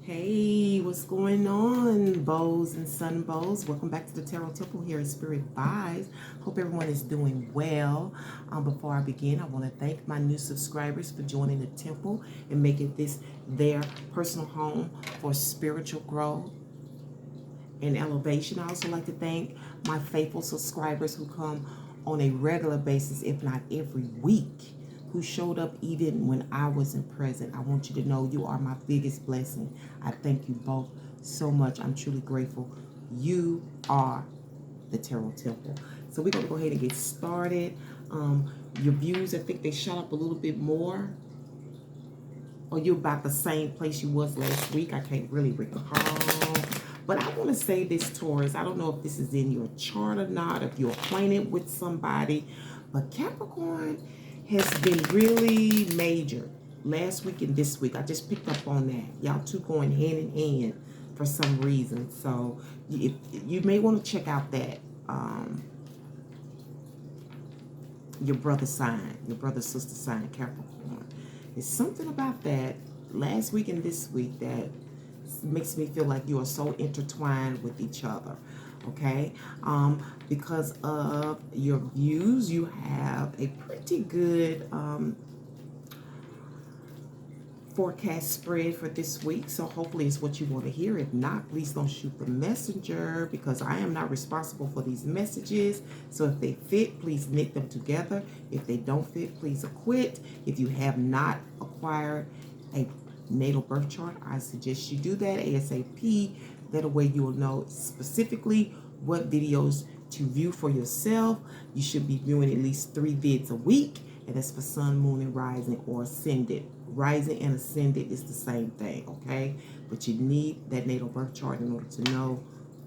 Hey, what's going on, bows and sun bows? Welcome back to the Tarot Temple here at Spearit Vibes. Hope everyone is doing well. Before I begin, I want to thank my new subscribers for joining the temple and making this their personal home for spiritual growth and elevation. I also like to thank my faithful subscribers who come on a regular basis, if not every week, who showed up even when I wasn't present. I want you to know you are my biggest blessing. I thank you both so much. I'm truly grateful. You are the Tarot Temple. So we're going to go ahead and get started. Your views, I think they shot up a little bit more. Or you're about the same place you was last week. I can't really recall. But I want to say this, Taurus. I don't know if this is in your chart or not, if you're acquainted with somebody. But Capricorn has been really major last week and this week. I just picked up on that. Y'all two going hand in hand for some reason. So you may want to check out that your brother sign, your brother sister sign, Capricorn. There's something about that last week and this week that makes me feel like you are so intertwined with each other. Okay, because of your views, you have a pretty good forecast spread for this week. So hopefully it's what you want to hear. If not, please don't shoot the messenger, because I am not responsible for these messages. So if they fit, please knit them together. If they don't fit, please acquit. If you have not acquired a natal birth chart, I suggest you do that ASAP. That way you will know specifically what videos to view for yourself. You should be viewing at least 3 vids a week, and that's for sun, moon, and rising, or ascendant. Rising and ascendant is the same thing, okay? But you need that natal birth chart in order to know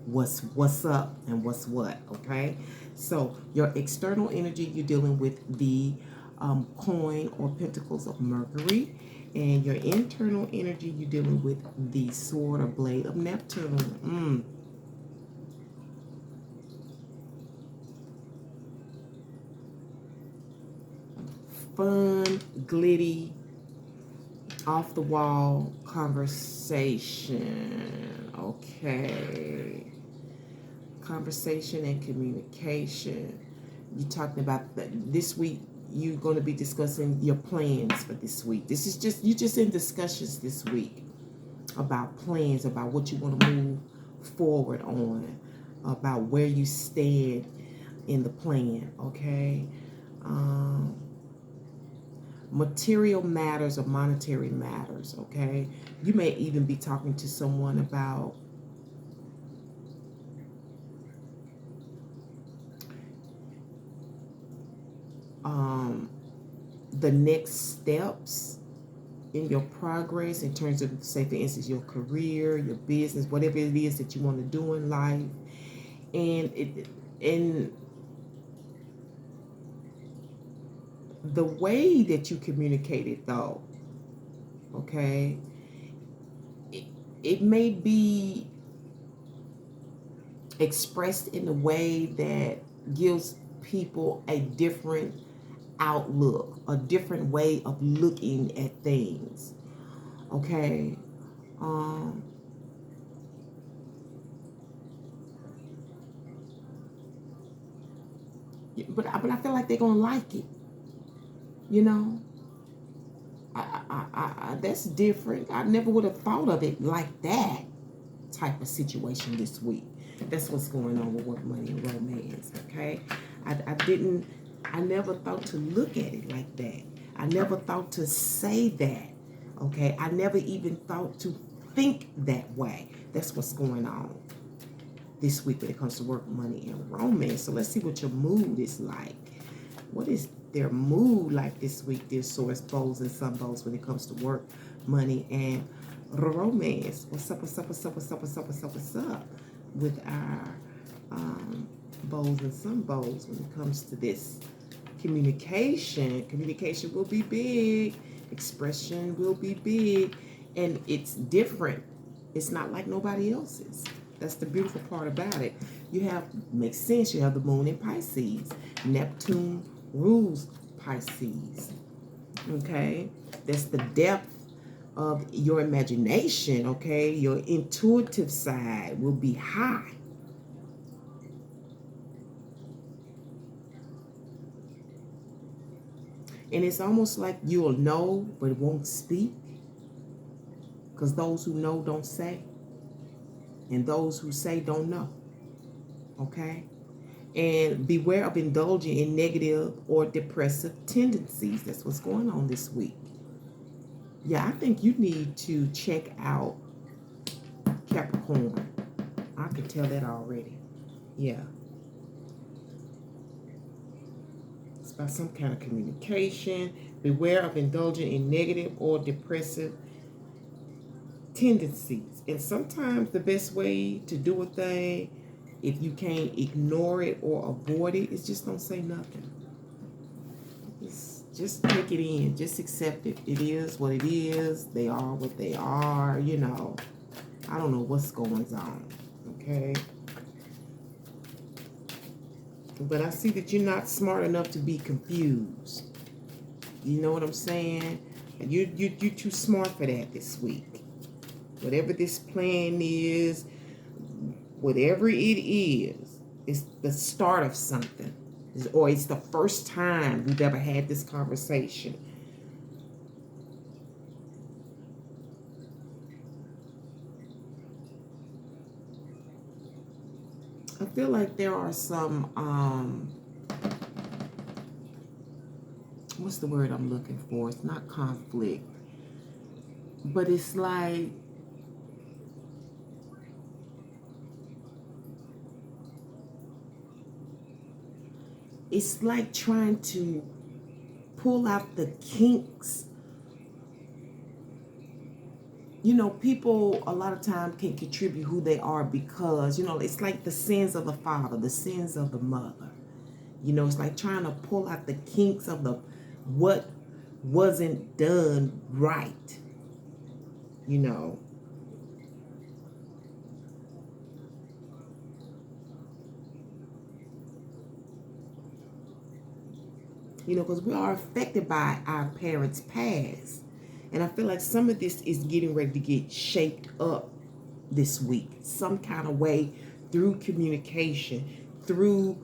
what's up and what's what, okay? So your external energy, you're dealing with the coin or pentacles of Mercury. And your internal energy, you're dealing with the sword or blade of Neptune. Fun, glitty, off the wall conversation. Okay. Conversation and communication. You're talking about this week. You're going to be discussing your plans for this week. This is just, you're just in discussions this week about plans, about what you want to move forward on, about where you stand in the plan, okay? Material matters or monetary matters, okay? You may even be talking to someone about the next steps in your progress in terms of, say, for instance, your career, your business, whatever it is that you want to do in life. And the way that you communicate it, though, okay, it may be expressed in a way that gives people a different outlook, a different way of looking at things, okay? But I feel like they're gonna like it, you know. That's different. I never would have thought of it like that type of situation this week. That's what's going on with work, money, and romance, okay? I never thought to look at it like that. I never thought to say that, okay? I never even thought to think that way. That's what's going on this week when it comes to work, money, and romance. So let's see what your mood is like. What is their mood like this week, dear source bows and sun bows, when it comes to work, money, and romance? What's up, what's up, what's up, what's up, what's up, what's up, what's up with our bows and sun bows when it comes to this communication? Communication will be big. Expression will be big. And it's different. It's not like nobody else's. That's the beautiful part about it. You have, makes sense, you have the moon in Pisces. Neptune rules Pisces. Okay? That's the depth of your imagination, okay? Your intuitive side will be high. And it's almost like you'll know, but won't speak. Because those who know don't say. And those who say don't know. Okay? And beware of indulging in negative or depressive tendencies. That's what's going on this week. Yeah, I think you need to check out Capricorn. I can tell that already. Yeah. It's about some kind of communication. Beware of indulging in negative or depressive tendencies. And sometimes the best way to do a thing, if you can't ignore it or avoid it, is just don't say nothing. Just take it in. Just accept it. It is what it is. They are what they are. You know, I don't know what's going on. Okay? But I see that you're not smart enough to be confused. You know what I'm saying? You're too smart for that this week. Whatever this plan is, whatever it is, it's the start of something. Or it's the first time we've ever had this conversation. I feel like there are some, what's the word I'm looking for? It's not conflict. But it's like, it's like trying to pull out the kinks. You know, people a lot of times can contribute who they are because, you know, it's like the sins of the father, the sins of the mother. You know, it's like trying to pull out the kinks of the what wasn't done right. You know. You know, because we are affected by our parents' past. And I feel like some of this is getting ready to get shaped up this week. Some kind of way through communication, through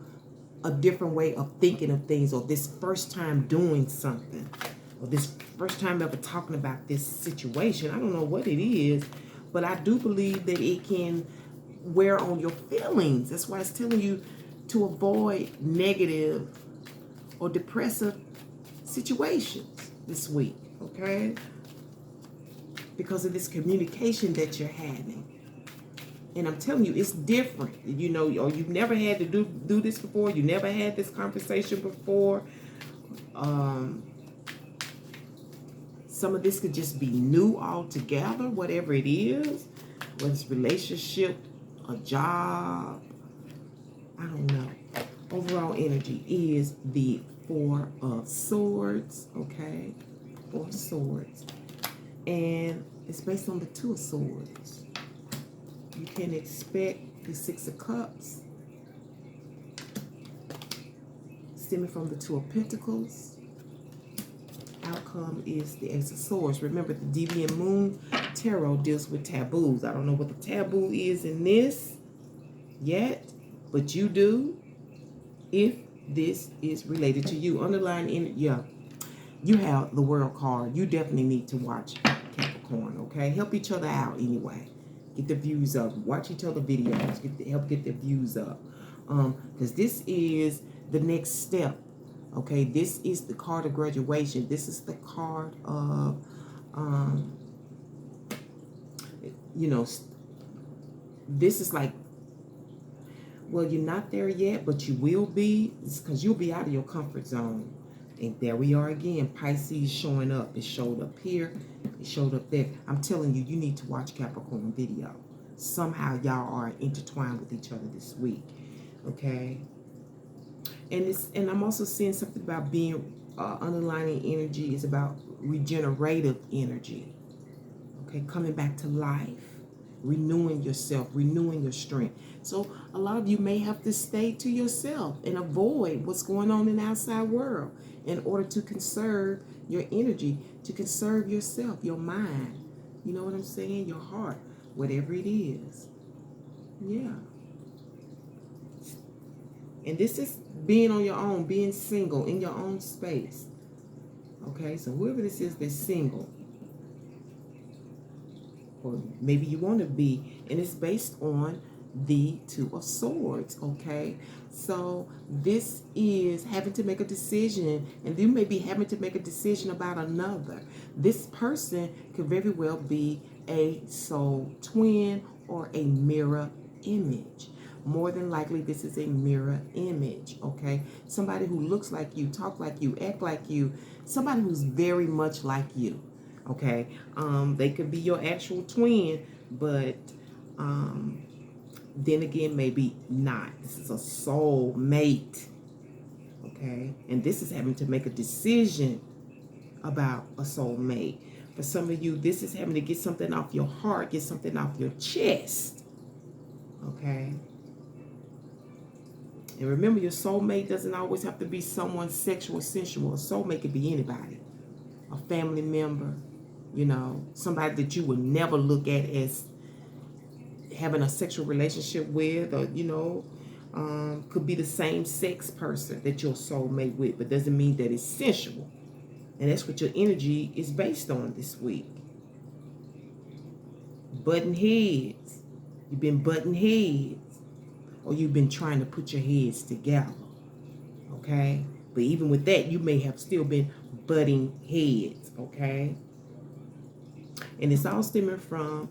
a different way of thinking of things, or this first time doing something, or this first time ever talking about this situation. I don't know what it is, but I do believe that it can wear on your feelings. That's why it's telling you to avoid negative or depressive situations this week, okay? Because of this communication that you're having. And I'm telling you, it's different. You know, or you've never had to do this before. You never had this conversation before. Some of this could just be new altogether, whatever it is. Whether it's relationship, a job, I don't know. Overall energy is the Four of Swords, okay? Four of Swords. And it's based on the Two of Swords. You can expect the Six of Cups, stemming from the Two of Pentacles. Outcome is the Ace of Swords. Remember, the Deviant Moon Tarot deals with taboos. I don't know what the taboo is in this yet, but you do if this is related to you. Underlying in, yeah, you have the World card. You definitely need to watch Capricorn, okay? Help each other out anyway. Get the views up. Watch each other videos. Help get the views up. Because this is the next step, okay? This is the card of graduation. This is the card of, you know, this is like, well, you're not there yet, but you will be, because you'll be out of your comfort zone. And there we are again. Pisces showing up. It showed up here. It showed up there. I'm telling you, you need to watch Capricorn video. Somehow y'all are intertwined with each other this week. Okay? And I'm also seeing something about being underlining energy is about regenerative energy. Okay? Coming back to life. Renewing yourself, renewing your strength. So a lot of you may have to stay to yourself and avoid what's going on in the outside world in order to conserve your energy, to conserve yourself, your mind. You know what I'm saying? Your heart, whatever it is. Yeah. And this is being on your own, being single in your own space. Okay, so whoever this is that's single, or maybe you want to be, and it's based on the Two of Swords. Okay, so this is having to make a decision, and you may be having to make a decision about another. This person could very well be a soul twin or a mirror image. More than likely, this is a mirror image. Okay, somebody who looks like you, talk like you, act like you, somebody who's very much like you. Okay, they could be your actual twin, but then again, maybe not. This is a soul mate. Okay, and this is having to make a decision about a soul mate. For some of you, this is having to get something off your heart, get something off your chest. Okay. And remember, your soulmate doesn't always have to be someone sexual or sensual. A soulmate could be anybody. A family member, you know, somebody that you would never look at as having a sexual relationship with, or, you know, could be the same sex person that your soulmate with, but doesn't mean that it's sensual. And that's what your energy is based on this week. Butting heads. You've been butting heads, or you've been trying to put your heads together. Okay? But even with that, you may have still been butting heads. Okay? And it's all stemming from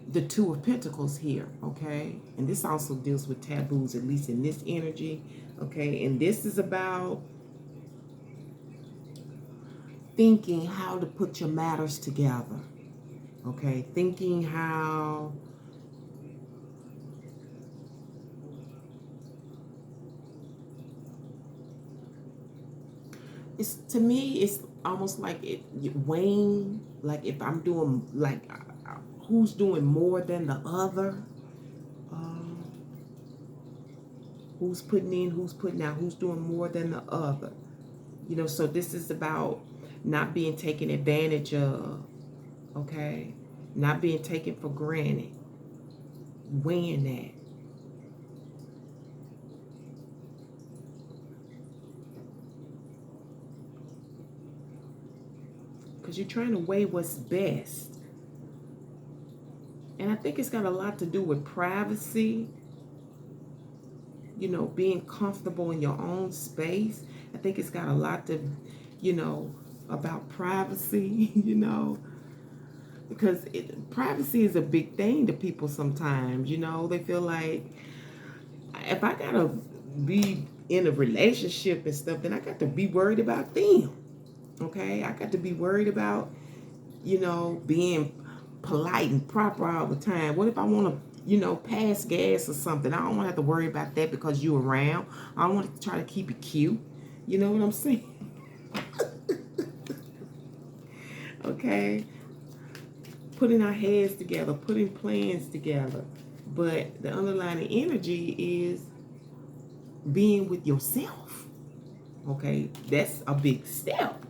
the Two of Pentacles here. Okay? And this also deals with taboos, at least in this energy. Okay? And this is about thinking how to put your matters together. Okay? Thinking how it's, to me, it's almost like it weighing, like if I'm doing, like, who's doing more than the other, who's putting in, who's putting out, who's doing more than the other, you know. So this is about not being taken advantage of, okay, not being taken for granted, weighing that. Because you're trying to weigh what's best. And I think it's got a lot to do with privacy, you know, being comfortable in your own space. I think it's got a lot to, you know, about privacy, you know, because privacy is a big thing to people sometimes, you know. They feel like, if I gotta be in a relationship and stuff, then I got to be worried about them. Okay, I got to be worried about, you know, being polite and proper all the time. What if I want to, you know, pass gas or something? I don't want to have to worry about that because you're around. I want to try to keep it cute. You know what I'm saying? Okay, putting our heads together, putting plans together, but the underlying energy is being with yourself. Okay, that's a big step.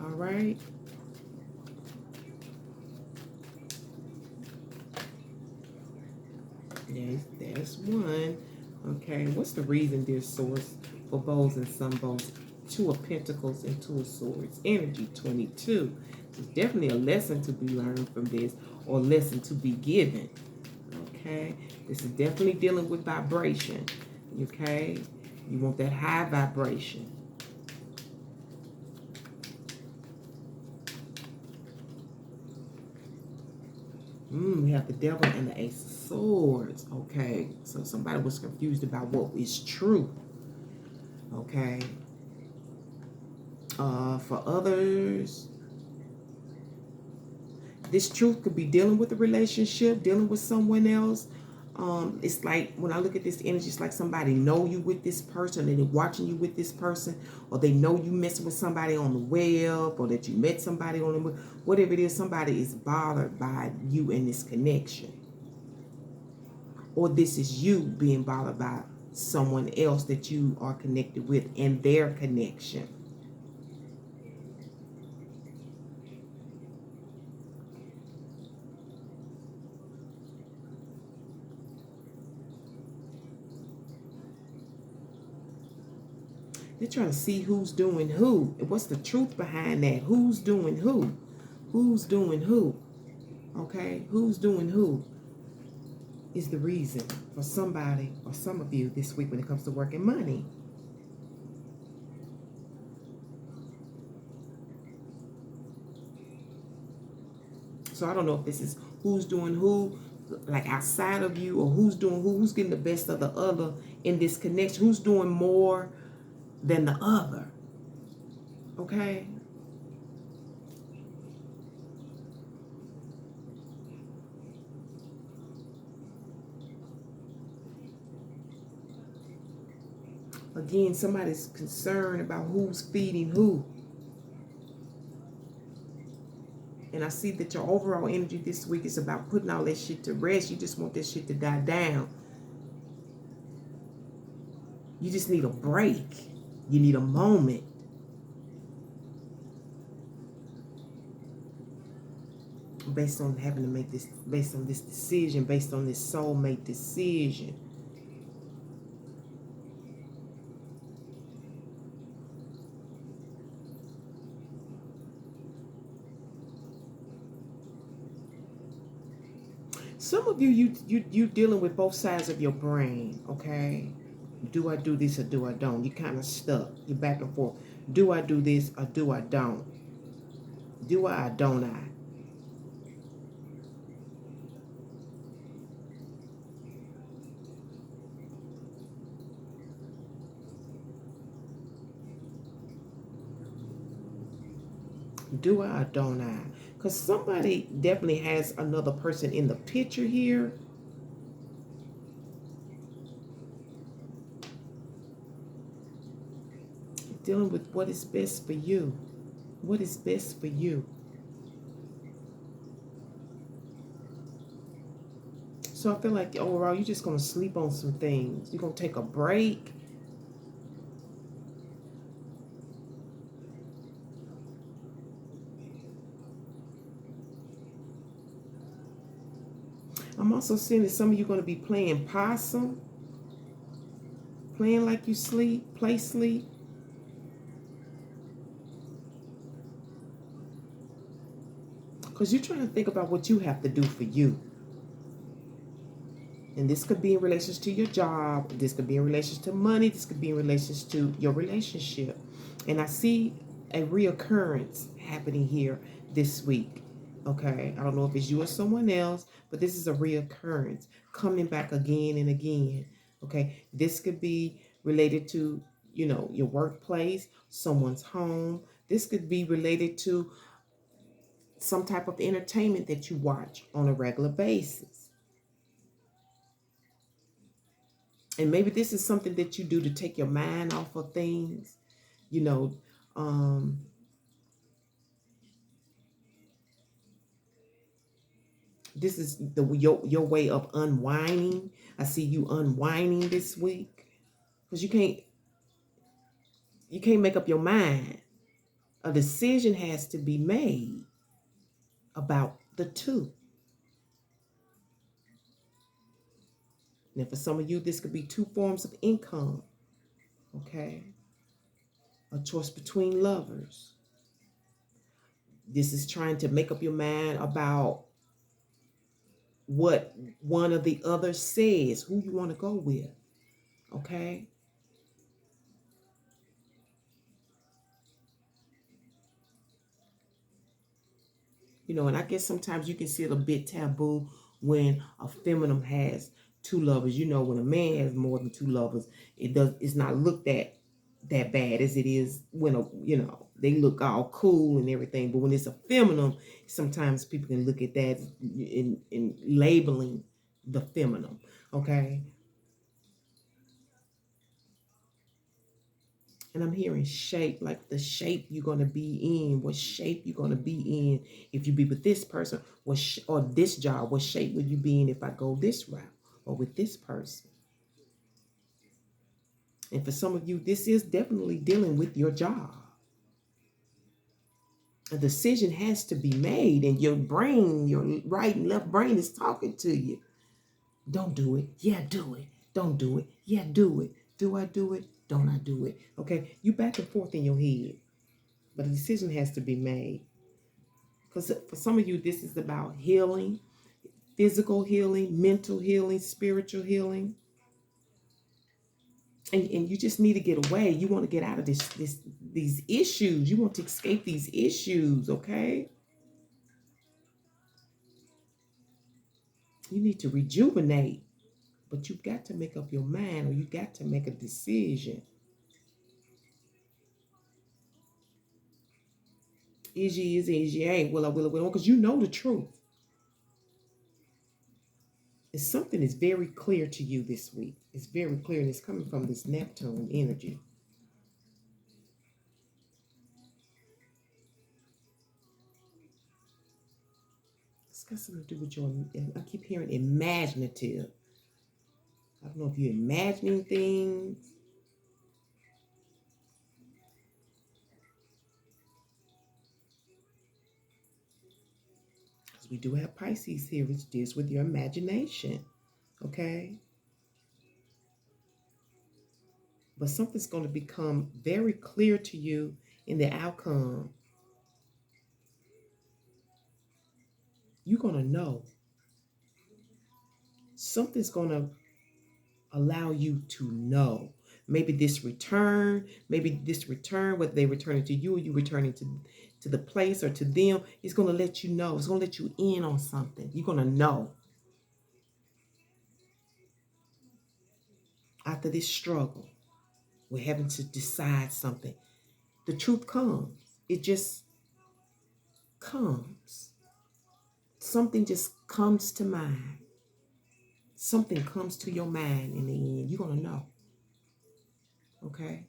All right. There's one. Okay, what's the reason, dear source, for bows and sun bows? Two of Pentacles and Two of Swords. Energy 22. There's definitely a lesson to be learned from this, or a lesson to be given. Okay, this is definitely dealing with vibration. Okay, you want that high vibration. We have the Devil and the Ace of Swords. Okay, so somebody was confused about what is true. Okay. For others, this truth could be dealing with a relationship, dealing with someone else. It's like, when I look at this energy, it's like somebody know you with this person, and they're watching you with this person, or they know you messing with somebody on the web, or that you met somebody on the web. Whatever it is, somebody is bothered by you in this connection. Or this is you being bothered by someone else that you are connected with and their connection. They're trying to see who's doing who. What's the truth behind that? Who's doing who? Who's doing who? Okay? Who's doing who is the reason for somebody or some of you this week when it comes to work and money. So I don't know if this is who's doing who, like outside of you, or who's doing who, who's getting the best of the other in this connection, who's doing more than the other. Okay? Again, somebody's concerned about who's feeding who. And I see that your overall energy this week is about putting all that shit to rest. You just want that shit to die down. You just need a break. You need a moment. Based on having to make this, based on this decision, based on this soulmate decision. Some of you dealing with both sides of your brain, okay? Do I do this or do I don't? You're kind of stuck. You're back and forth. Do I do this or do I don't? Do I or don't I? Do I or don't I? Because somebody definitely has another person in the picture here. Dealing with what is best for you. What is best for you? So I feel like overall you're just going to sleep on some things. You're going to take a break. I'm also seeing that some of you are going to be playing possum. Playing like you sleep. Play sleep. Because you're trying to think about what you have to do for you. And this could be in relation to your job. This could be in relation to money. This could be in relation to your relationship. And I see a reoccurrence happening here this week. Okay? I don't know if it's you or someone else, but this is a reoccurrence coming back again and again. Okay? This could be related to, you know, your workplace, someone's home. This could be related to some type of entertainment that you watch on a regular basis. And maybe this is something that you do to take your mind off of things, you know. This is your way of unwinding. I see you unwinding this week because you can't make up your mind. A decision has to be made about the two. Now, for some of you, this could be two forms of income. Okay, a choice between lovers. This is trying to make up your mind about what one or the other says, who you want to go with. Okay? You know, and I guess sometimes you can see it a bit taboo when a feminine has two lovers. You know, when a man has more than two lovers, it's not looked at that bad as it is when they look all cool and everything. But when it's a feminine, sometimes people can look at that in labeling the feminine. Okay? And I'm hearing shape, like the shape you're going to be in, what shape you're going to be in if you be with this person, or this job, what shape would you be in if I go this route or with this person? And for some of you, this is definitely dealing with your job. A decision has to be made, and your brain, your right and left brain is talking to you. Don't do it. Yeah, do it. Don't do it. Yeah, do it. Do I do it? Don't I do it? Okay, you back and forth in your head, but a decision has to be made. Because for some of you, this is about healing, physical healing, mental healing, spiritual healing. And you just need to get away. You want to get out of these issues. You want to escape these issues, okay? You need to rejuvenate. But you've got to make up your mind, or you got to make a decision. Is you ain't. Will I, because you know the truth. And something is very clear to you this week. It's very clear, and it's coming from this Neptune energy. It's got something to do with your, I keep hearing imaginative. I don't know if you're imagining things. Because we do have Pisces here, which deals with your imagination. Okay? But something's going to become very clear to you in the outcome. You're going to know. Something's going to allow you to know. Maybe this return, whether they return it to you or you return it to the place or to them, it's going to let you know. It's going to let you in on something. You're going to know. After this struggle, we're having to decide something. The truth comes. It just comes. Something just comes to mind. Something comes to your mind in the end. You're going to know. Okay?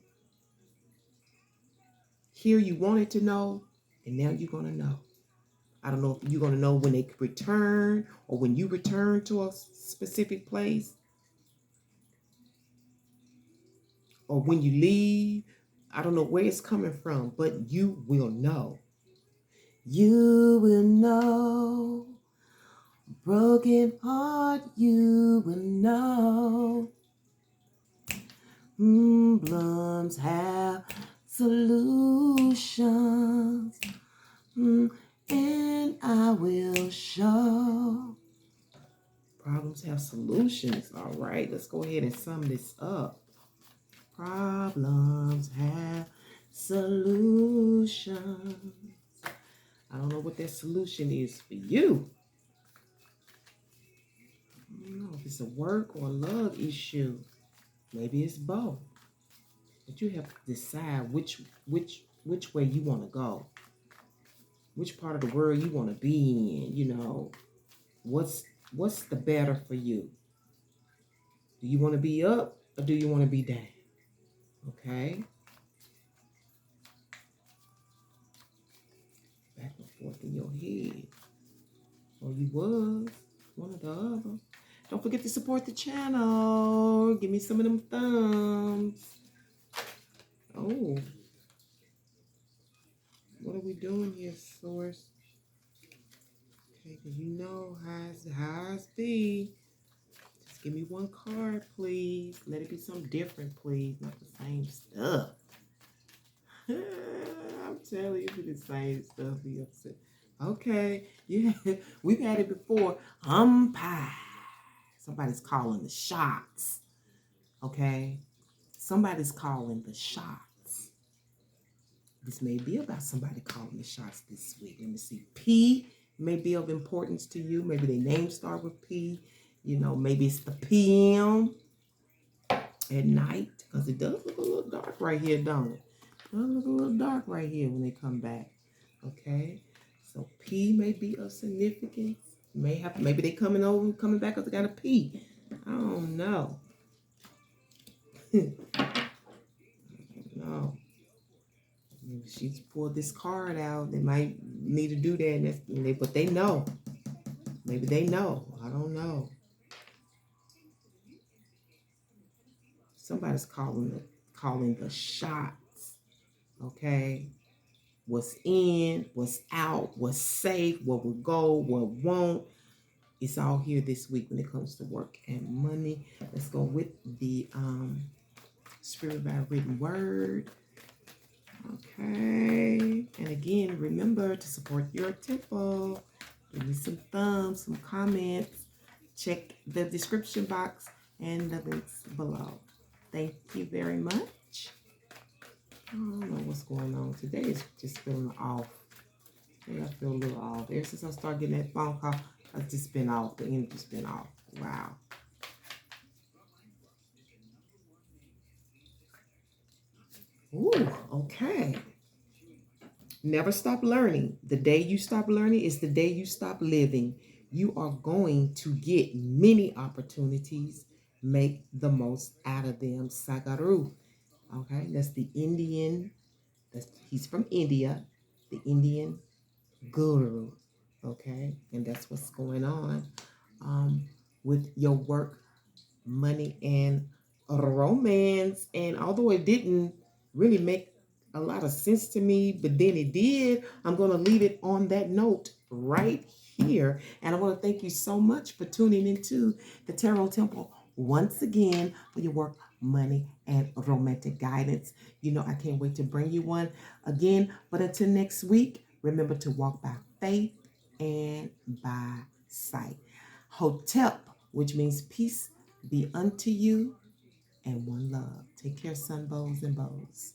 Here you wanted to know, and now you're going to know. I don't know if you're going to know when they return or when you return to a specific place or when you leave. I don't know where it's coming from, but you will know. You will know. Broken heart, you will know. Problems have solutions. And I will show. Problems have solutions. All right, let's go ahead and sum this up. Problems have solutions. I don't know what that solution is for you. I don't know if it's a work or a love issue. Maybe it's both. But you have to decide which way you want to go. Which part of the world you want to be in, you know. What's the better for you? Do you want to be up or do you want to be down? Okay? Back and forth in your head. Or you was. One or the other. Don't forget to support the channel. Give me some of them thumbs. Oh. What are we doing here, Source? Okay, because you know how it's be. Just give me one card, please. Let it be something different, please. Not the same stuff. I'm telling you, the same stuff. Be upset. Okay, yeah, we've had it before. Umpire. Somebody's calling the shots. Okay, somebody's calling the shots. This may be about somebody calling the shots this week. Let me see. P may be of importance to you. Maybe their name start with P. You know, maybe it's the PM at night, because it does look a little dark right here, don't it? It does look a little dark right here when they come back. Okay, so P may be of significance. Maybe they coming back because they got a P. I don't know. No. Maybe she's pulled this card out. They might need to do that, but they know. Maybe they know. I don't know. Somebody's calling the shots. Okay. What's in, what's out, what's safe, what will go, what won't. It's all here this week when it comes to work and money. Let's go with the Spirit by written word. Okay. And again, remember to support your temple. Give me some thumbs, some comments. Check the description box and the links below. Thank you very much. I don't know what's going on. Today is just feeling off. Today I feel a little off. Ever since I started getting that phone call, I've just been off. The energy's been off. Wow. Ooh, okay. Never stop learning. The day you stop learning is the day you stop living. You are going to get many opportunities. Make the most out of them. Sagaru. Okay, that's the Indian. He's from India. The Indian guru. Okay, and that's what's going on with your work, money, and romance. And although it didn't really make a lot of sense to me, but then it did, I'm going to leave it on that note right here. And I want to thank you so much for tuning into the Tarot Temple once again for your work, money, and romantic guidance. You know, I can't wait to bring you one again. But until next week, remember to walk by faith and by sight. Hotep, which means peace be unto you and one love. Take care, sun bows and bows.